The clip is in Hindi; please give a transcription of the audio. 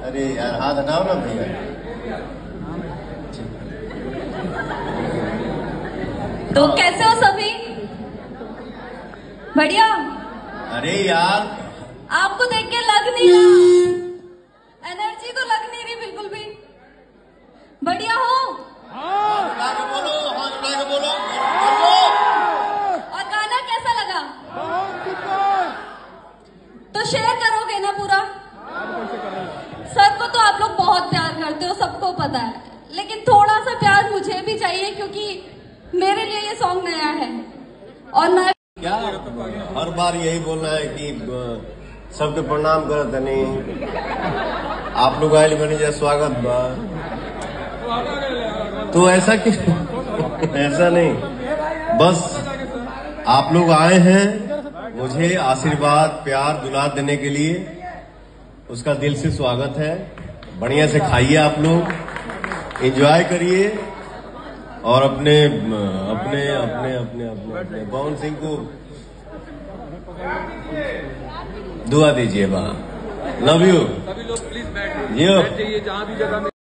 अरे यार हाथ हटाओ ना भैया। तो कैसे हो सभी? बढ़िया। अरे यार आपको देख के लग नहीं रहा, एनर्जी तो लग नहीं रही बिल्कुल भी। बढ़िया हो? बोलो, बोलो। और गाना कैसा लगा? तो शेयर करोगे ना पूरा? सर को तो आप लोग बहुत प्यार करते हो, सबको पता है, लेकिन थोड़ा सा प्यार मुझे भी चाहिए क्योंकि मेरे लिए ये सॉन्ग नया है। और मैं क्या हर बार यही बोलना है कि सबके प्रणाम करत नहीं, आप लोग आयल बनी जा स्वागत बा, तो ऐसा कि ऐसा नहीं, बस आप लोग आए हैं मुझे आशीर्वाद प्यार दुलार देने के लिए, उसका दिल से स्वागत है। बढ़िया से खाइए, आप लोग एंजॉय करिए और अपने अपने अपने अपने अपने अपने पवन सिंह को दुआ दीजिए। Love you. सभी लोग प्लीज बैठिए जहां भी जगह में